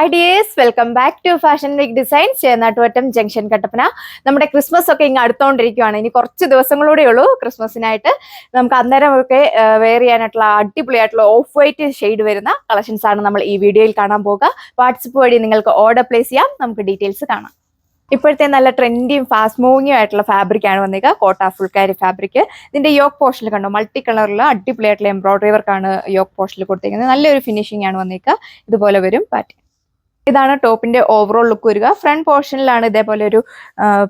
Hi dears, welcome back to fashion week designs, Chennattuvattam junction, Kattappana. നമ്മുടെ Christmas ഒക്കെ ഇങ്ങ് അടുത്തോണ്ടിരിക്കുകയാണ്. ഇനി കുറച്ച് ദിവസങ്ങളൂടെ ഉള്ളൂ ക്രിസ്മസിനായിട്ട്. നമുക്ക് അന്നേരം ഒക്കെ വെയർ ചെയ്യാനായിട്ടുള്ള അടിപൊളിയായിട്ടുള്ള ഓഫ് വൈറ്റ് ഷെയ്ഡ് വരുന്ന കളക്ഷൻസ് ആണ് നമ്മൾ ഈ വീഡിയോയിൽ കാണാൻ പോകുക. വാട്സപ്പ് വഴി നിങ്ങൾക്ക് ഓർഡർ പ്ലേസ് ചെയ്യാം. നമുക്ക് ഡീറ്റെയിൽസ് കാണാം. ഇപ്പോഴത്തെ നല്ല ട്രെൻഡിയും ഫാസ്റ്റ് മൂവിങ്ങും ആയിട്ടുള്ള ഫാബ്രിക് ആണ് വന്നേക്കുക. കോട്ട ഫുൾക്കാരി ഫാബ്രിക്. ഇതിന്റെ യോക്ക് പോർഷനിൽ കണ്ടോ, മൾട്ടി കളറിലുള്ള അടിപൊളിയായിട്ടുള്ള എംബ്രോയിഡറി വർക്കാണ് യോക്ക് പോർഷനിൽ കൊടുത്തിരിക്കുന്നത്. നല്ലൊരു ഫിനിഷിംഗ് ആണ് വന്നേക്കുക. ഇതുപോലെ വരും പാറ്റേൺ. ഇതാണ് ടോപ്പിന്റെ ഓവറോൾ ലുക്ക് വരിക. ഫ്രണ്ട് പോർഷനിലാണ് ഇതേപോലെ ഒരു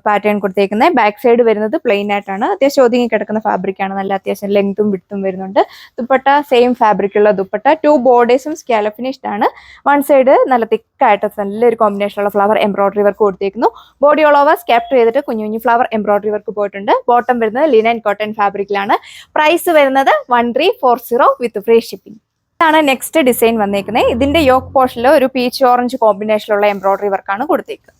പാറ്റേൺ കൊടുത്തേക്കുന്നത്. ബാക്ക് സൈഡ് വരുന്നത് പ്ലെയിൻ ആയിട്ടാണ്. അത്യാവശ്യം ഒതുങ്ങി കിടക്കുന്ന ഫാബ്രിക് ആണ്. നല്ല അത്യാവശ്യം ലെങ്തും വിഡ്ത്തും വരുന്നുണ്ട്. ദുപ്പട്ട സെയിം ഫാബ്രിക്കുള്ള ദുപ്പട്ട. 2 ബോർഡേഴ്സും സ്കാല ഫിനിഷ്ഡ് ആണ്. വൺ സൈഡ് നല്ല തിക്കായിട്ട് നല്ലൊരു കോമ്പിനേഷനുള്ള ഫ്ലവർ എംബ്രോയിഡറി വർക്ക് കൊടുത്തേക്കുന്നു. ബോഡി ഓൾ ഓവർ സ്കാപ്റ്റ് ചെയ്തിട്ട് കുഞ്ഞു കുഞ്ഞു ഫ്ലവർ എംബ്രോയിഡറി വർക്ക് പോയിട്ടുണ്ട്. ബോട്ടം വരുന്നത് ലിനൻ കോട്ടൺ ഫാബ്രിക്കിലാണ്. പ്രൈസ് വരുന്നത് 1340 വിത്ത് ഫ്രീ ഷിപ്പിംഗ്. ഇതാണ് നെക്സ്റ്റ് ഡിസൈൻ വന്നേക്കുന്നത്. ഇതിന്റെ യോക്ക് പോർഷനിൽ ഒരു പീച്ച് ഓറഞ്ച് കോമ്പിനേഷനിലുള്ള എംബ്രോയിഡറി വർക്കാണ് കൊടുത്തേക്കുന്നത്.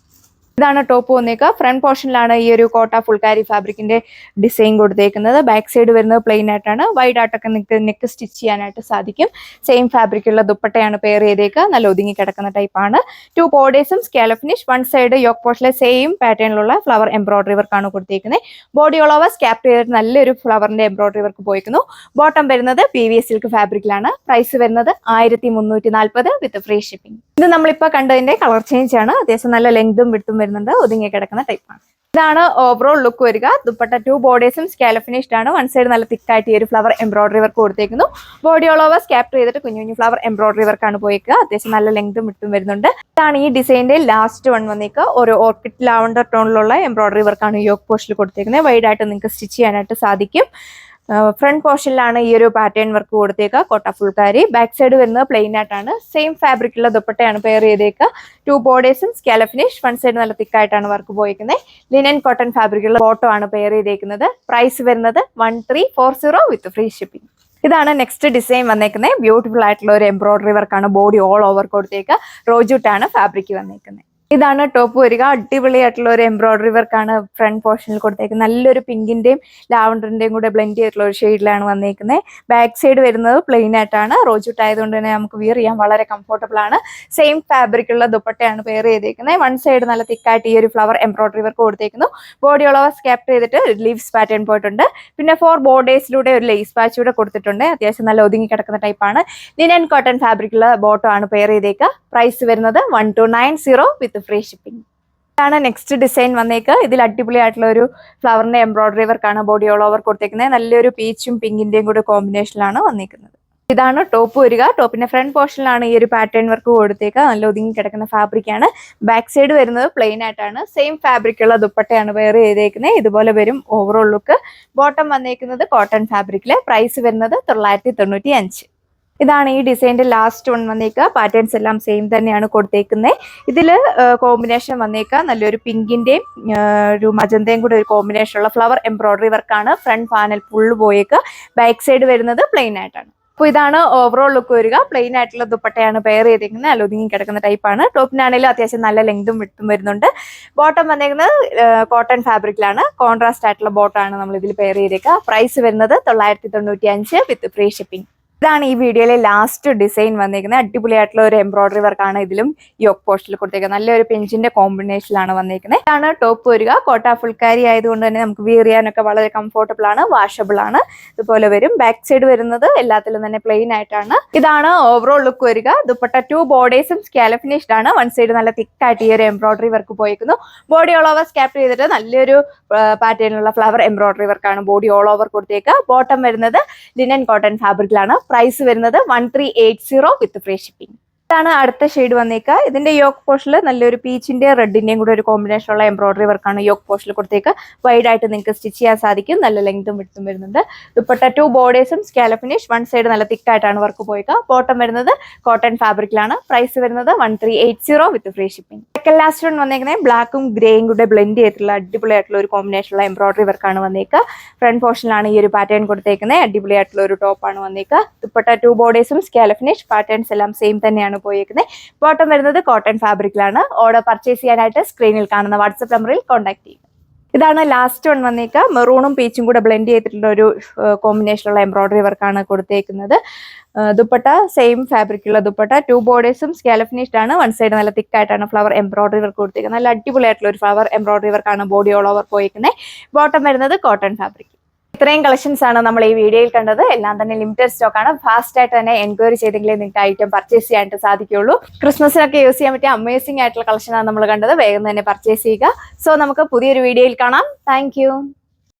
ഇതാണ് ടോപ്പ് വന്നേക്കുക. ഫ്രണ്ട് പോർഷനിലാണ് ഈ ഒരു കോട്ട ഫുൾക്കാരി ഫാബ്രിക്കിന്റെ ഡിസൈൻ കൊടുത്തേക്കുന്നത്. ബാക്ക് സൈഡ് വരുന്നത് പ്ലെയിൻ ആയിട്ടാണ്. വൈഡ് ആയിട്ടൊക്കെ നെക്ക് സ്റ്റിച്ച് ചെയ്യാനായിട്ട് സാധിക്കും. സെയിം ഫാബ്രിക്കുള്ള ദുപ്പട്ടയാണ് പെയർ ചെയ്തേക്കുക. നല്ല ഒതുങ്ങി കിടക്കുന്ന ടൈപ്പാണ്. 2 ബോർഡേഴ്സും സ്കാല ഫിനിഷ്. വൺ സൈഡ് യോക്ക് പോർഷനിലെ സെയിം പാറ്റേണിലുള്ള ഫ്ലവർ എംബ്രോയിഡറി വർക്കാണ് കൊടുത്തേക്കുന്നത്. ബോഡി ഓൾ ഓവർ സ്കാപ്റ്റ് ചെയ്തിട്ട് നല്ലൊരു ഫ്ലവറിന്റെ എംബ്രോയിഡറി വർക്ക് പോയിരിക്കുന്നു. ബോട്ടം വരുന്നത് PVS സിൽക്ക് ഫാബ്രിക്കിലാണ്. പ്രൈസ് വരുന്നത് 1340 വിത്ത് ഫ്രീ ഷിപ്പിംഗ്. ഇത് നമ്മളിപ്പോൾ കണ്ടതിന്റെ കളർ ചേഞ്ച് ആണ്. അത്യാവശ്യം നല്ല ലെങ്തും വിഡ്ത്തും വരുന്നുണ്ട്. ഒതുങ്ങി കിടക്കുന്ന ടൈപ്പാണ്. ഇതാണ് ഓവറോൾ ലുക്ക് വരിക. ദുപ്പട്ട 2 ബോർഡേഴ്സും സ്കാല ഫിനിഷ്ഡ് ആണ്. വൺ സൈഡ് നല്ല തിക്കായിട്ട് ഈ ഒരു ഫ്ലവർ എംബ്രോയിഡറി വർക്ക് കൊടുത്തേക്കുന്നു. ബോഡി ഓൾ ഓവർ സ്കാപ്റ്റ് ചെയ്തിട്ട് കുഞ്ഞു കുഞ്ഞു ഫ്ലവർ എംബ്രോയിഡറി വർക്കാണ് പോയേക്കുക. അത്യാവശ്യം നല്ല ലെങ്തും വിഡ്ത്തും വരുന്നുണ്ട്. ഇതാണ് ഈ ഡിസൈനിന്റെ ലാസ്റ്റ് വൺ വന്നേക്കുക. ഒരു ഓർക്കിഡ് ലാവണ്ടർ ടോണിലുള്ള എംബ്രോയിഡറി വർക്കാണ് യോക്ക് പോർഷനിൽ കൊടുത്തേക്കുന്നത്. വൈഡ് ആയിട്ട് നിങ്ങൾക്ക് സ്റ്റിച്ച് ചെയ്യാനായിട്ട് സാധിക്കും. ഫ്രണ്ട് പോർഷനിലാണ് ഈ ഒരു പാറ്റേൺ വർക്ക് കൊടുത്തേക്കുക. കോട്ട ഫുൾക്കാരി. ബാക്ക് സൈഡ് വരുന്നത് പ്ലെയിൻ ആയിട്ടാണ്. സെയിം ഫാബ്രിക്കുള്ള ദുപ്പട്ടയാണ് പെയർ ചെയ്തേക്കുക. 2 ബോർഡേഴ്സും സ്കാല ഫിനിഷ്. വൺ സൈഡ് നല്ല തിക്കായിട്ടാണ് വർക്ക് പോയിരിക്കുന്നത്. ലിനൻ കോട്ടൺ ഫാബ്രിക്കുള്ള ബോട്ടം ആണ് പെയർ ചെയ്തേക്കുന്നത്. പ്രൈസ് വരുന്നത് 1340 വിത്ത് ഫ്രീ ഷിപ്പിംഗ്. ഇതാണ് നെക്സ്റ്റ് ഡിസൈൻ വന്നേക്കുന്നത്. ബ്യൂട്ടിഫുൾ ആയിട്ടുള്ള ഒരു എംബ്രോയിഡറി വർക്കാണ് ബോഡി ഓൾ ഓവർ കൊടുത്തേക്കുക. റോജൂട്ടാണ് ഫാബ്രിക് വന്നേക്കുന്നത്. ഇതാണ് ടോപ്പ് വരിക. അടിപൊളിയായിട്ടുള്ള ഒരു എംബ്രോയിഡറി വർക്കാണ് ഫ്രണ്ട് പോർഷനിൽ കൊടുത്തേക്കുന്നത്. നല്ലൊരു പിങ്കിന്റെയും ലാവണ്ടറിന്റെയും കൂടെ ബ്ലെൻഡ് ചെയ്തിട്ടുള്ള ഒരു ഷെയ്ഡിലാണ് വന്നേക്കുന്നത്. ബാക്ക് സൈഡ് വരുന്നത് പ്ലെയിൻ ആയിട്ടാണ്. റോജൂട്ട് ആയതുകൊണ്ട് തന്നെ നമുക്ക് വിയർ ചെയ്യാൻ വളരെ കംഫർട്ടബിൾ ആണ്. സെയിം ഫാബ്രിക്കുള്ള ദുപ്പട്ടയാണ് പെയർ ചെയ്തേക്കുന്നത്. വൺ സൈഡ് നല്ല തിക്കായിട്ട് ഈ ഒരു ഫ്ലവർ എംബ്രോയിഡറി വർക്ക് കൊടുത്തേക്കുന്നു. ബോഡി ഓൾ ഓവർ സ്കാപ്റ്റ് ചെയ്തിട്ട് ലീവ്സ് പാറ്റേൺ പോയിട്ടുണ്ട്. പിന്നെ 4 ബോർഡേഴ്സിലൂടെ ഒരു ലേസ് പാച്ച് കൂടെ കൊടുത്തിട്ടുണ്ട്. അത്യാവശ്യം നല്ല ഒതുങ്ങി കിടക്കുന്ന ടൈപ്പാണ്. ലിനൻ കോട്ടൺ ഫാബ്രിക്കുള്ള ബോട്ടം ആണ് പെയർ ചെയ്തേക്കുക. പ്രൈസ് വരുന്നത് 1290 വിത്ത് ഫ്രീ ഷിപ്പിംഗ്. ഇതാണ് നെക്സ്റ്റ് ഡിസൈൻ വന്നേക്കുക. ഇതിൽ അടിപൊളിയായിട്ടുള്ള ഒരു ഫ്ലവറിന്റെ എംബ്രോയിഡറി വർക്കാണ് ബോഡി ഓൾ ഓവർ കൊടുത്തേക്കുന്നത്. നല്ലൊരു പീച്ചും പിങ്കിന്റെയും കൂടെ കോമ്പിനേഷനിലാണ് വന്നേക്കുന്നത്. ഇതാണ് ടോപ്പ് വരിക. ടോപ്പിന്റെ ഫ്രണ്ട് പോർഷനിലാണ് ഈ ഒരു പാറ്റേൺ വർക്ക് കൊടുത്തേക്കുക. നല്ല ഒതുങ്ങി കിടക്കുന്ന ഫാബ്രിക് ആണ്. ബാക്ക് സൈഡ് വരുന്നത് പ്ലെയിൻ ആയിട്ടാണ്. സെയിം ഫാബ്രിക്കുള്ള ദുപ്പട്ടയാണ് വെയർ ചെയ്തേക്കുന്നത്. ഇതുപോലെ വരും ഓവറോൾ ലുക്ക്. ബോട്ടം വന്നേക്കുന്നത് കോട്ടൺ ഫാബ്രിക്കില്. പ്രൈസ് വരുന്നത് 995. ഇതാണ് ഈ ഡിസൈനിന്റെ ലാസ്റ്റ് വൺ വന്നേക്കുക. പാറ്റേൺസ് എല്ലാം സെയിം തന്നെയാണ് കൊടുത്തേക്കുന്നത്. ഇതിൽ കോമ്പിനേഷൻ വന്നേക്കുക നല്ലൊരു പിങ്കിന്റെയും ഒരു മജന്തയും കൂടെ ഒരു കോമ്പിനേഷനുള്ള ഫ്ലവർ എംബ്രോയിഡറി വർക്കാണ്. ഫ്രണ്ട് പാനൽ ഫുള്ള് പോയേക്കുക. ബാക്ക് സൈഡ് വരുന്നത് പ്ലെയിൻ ആയിട്ടാണ്. അപ്പോൾ ഇതാണ് ഓവറോൾ ലുക്ക് വരിക. പ്ലെയിൻ ആയിട്ടുള്ള ദുപ്പട്ടയാണ് പെയർ ചെയ്തേക്കുന്നത്. നല്ല ഒതുങ്ങി കിടക്കുന്ന ടൈപ്പാണ്. ടോപ്പിനാണെങ്കിലും അത്യാവശ്യം നല്ല ലെങ്തും വിഡ്ത്തും വരുന്നുണ്ട്. ബോട്ടം വന്നേക്കുന്നത് കോട്ടൺ ഫാബ്രിക്കിലാണ്. കോൺട്രാസ്റ്റ് ആയിട്ടുള്ള ബോട്ടം ആണ് നമ്മൾ ഇതിൽ പെയർ ചെയ്തേക്കുക. പ്രൈസ് വരുന്നത് 995 വിത്ത് ഫ്രീ ഷിപ്പിംഗ്. ഇതാണ് ഈ വീഡിയോയിലെ ലാസ്റ്റ് ഡിസൈൻ വന്നേക്കുന്നത്. അടിപൊളിയായിട്ടുള്ള ഒരു എംബ്രോയിഡറി വർക്കാണ് ഇതിലും യോക്ക് പോർഷനിൽ കൊടുത്തേക്കുന്നത്. നല്ലൊരു പെഞ്ചിന്റെ കോമ്പിനേഷനിലാണ് വന്നേക്കുന്നത്. ഇതാണ് ടോപ്പ് വരിക. കോട്ട ഫുൾക്കാരി ആയതുകൊണ്ട് തന്നെ നമുക്ക് വിയർ ചെയ്യാനൊക്കെ വളരെ കംഫർട്ടബിൾ ആണ്. വാഷബിൾ ആണ്. ഇതുപോലെ വരും. ബാക്ക് സൈഡ് വരുന്നത് എല്ലാത്തിലും തന്നെ പ്ലെയിൻ ആയിട്ടാണ്. ഇതാണ് ഓവറോൾ ലുക്ക് വരിക. ദുപ്പട്ട 2 ബോർഡേഴ്സും സ്കാല ഫിനിഷ്ഡ് ആണ്. വൺ സൈഡ് നല്ല തിക്കായിട്ട് ഈ ഒരു എംബ്രോയിഡറി വർക്ക് പോയിരിക്കുന്നു. ബോഡി ഓൾ ഓവർ സ്കാപ്റ്റ് ചെയ്തിട്ട് നല്ലൊരു പാറ്റേണിലുള്ള ഫ്ലവർ എംബ്രോയിഡറി വർക്കാണ് ബോഡി ഓൾ ഓവർ കൊടുത്തേക്കുക. ബോട്ടം വരുന്നത് ലിനൻ കോട്ടൺ ഫാബ്രിക്കിലാണ്. പ്രൈസ് വരുന്നത് 1380 വിത്ത് ഫ്രീ ഷിപ്പിംഗ്. ഇതാണ് അടുത്ത ഷെയ്ഡ് വന്നേക്കുക. ഇതിന്റെ യോക്ക് പോർഷനിൽ നല്ലൊരു പീച്ചിന്റെ റെഡിന്റെയും കൂടെ ഒരു കോമ്പിനേഷനുള്ള എംബ്രോയിഡറി വർക്കാണ് യോക്ക് പോർഷനിൽ കൊടുത്തേക്കുക. വൈഡ് ആയിട്ട് നിങ്ങൾക്ക് സ്റ്റിച്ച് ചെയ്യാൻ സാധിക്കും. നല്ല ലെങ്തും വിഡ്ത്തും വരുന്നുണ്ട്. ദുപ്പട്ട 2 ബോർഡേഴ്സും സ്കാല ഫിനിഷ്. വൺ സൈഡ് നല്ല തിക്കായിട്ടാണ് വർക്ക് പോയേക്കുക. ബോട്ടം വരുന്നത് കോട്ടൺ ഫാബ്രിക്കിലാണ്. പ്രൈസ് വരുന്നത് 1380 വിത്ത് free shipping. Second last one വന്നേക്കുന്നത് ബ്ലാക്കും ഗ്രേയും കൂടെ ബ്ലെൻഡ് ചെയ്തിട്ടുള്ള അടിപൊളിയായിട്ടുള്ള ഒരു കോമ്പിനേഷനുള്ള എംബ്രോയിഡറി വർക്കാണ് വന്നേക്കുക. ഫ്രണ്ട് പോർഷനിലാണ് ഈ ഒരു പാറ്റേൺ കൊടുത്തേക്കുന്നത്. അടിപൊളിയായിട്ടുള്ള ഒരു ടോപ്പാണ് വന്നേക്കുക. ദുപ്പട്ട 2 ബോർഡേഴ്സും സ്കാല ഫിനിഷ്. പാറ്റേൺസ് എല്ലാം സെയിം തന്നെയാണ് പോയേക്കുന്നത്. ബോട്ടം വരുന്നത് കോട്ടൺ ഫാബ്രിക്കിലാണ്. ഓർഡർ പർച്ചേസ് ചെയ്യാനായിട്ട് സ്ക്രീനിൽ കാണുന്ന വാട്സ്ആപ്പ് നമ്പറിൽ കോൺടാക്ട് ചെയ്യുക. ഇതാണ് ലാസ്റ്റ് വൺ വന്നേക്കുക. മെറൂണും പീച്ചും കൂടെ ബ്ലെൻഡ് ചെയ്തിട്ടുള്ള ഒരു കോമ്പിനേഷനുള്ള എംബ്രോയിഡറി വർക്കാണ് കൊടുത്തേക്കുന്നത്. ദുപ്പട്ട സെയിം ഫാബ്രിക്കുള്ള ദുപ്പട്ട, 2 ബോർഡേഴ്സും സ്കാലപ്പ് ഫിനിഷ്ഡ് ആണ്. വൺ സൈഡ് നല്ല തിക്ക് ആയിട്ടാണ് ഫ്ലവർ എംബ്രോയിഡറി വർക്ക് കൊടുത്തേക്കുന്നത്. നല്ല അടിപൊളിയായിട്ടുള്ള ഒരു ഫ്ലവർ എംബ്രോയിഡറി വർക്കാണ് ബോഡി ഓൾ ഓവർ പോയിരിക്കുന്നത്. ബോട്ടം വരുന്നത് കോട്ടൺ ഫാബ്രിക്. ഇത്രയും കളക്ഷൻസ് ആണ് നമ്മൾ ഈ വീഡിയോയിൽ കണ്ടത്. എല്ലാം തന്നെ ലിമിറ്റഡ് സ്റ്റോക്ക് ആണ്. ഫാസ്റ്റ് ആയിട്ട് തന്നെ എൻക്വയറി ചെയ്തെങ്കിലേ നിങ്ങൾക്ക് ഐറ്റം പർച്ചേസ് ചെയ്യാനായിട്ട് സാധിക്കുള്ളൂ. ക്രിസ്മസിനൊക്കെ യൂസ് ചെയ്യാൻ പറ്റിയ അമേസിംഗ് ആയിട്ടുള്ള കളക്ഷനാണ് നമ്മൾ കണ്ടത്. വേഗം തന്നെ പർച്ചേസ് ചെയ്യുക. സോ നമുക്ക് പുതിയൊരു വീഡിയോയിൽ കാണാം. താങ്ക്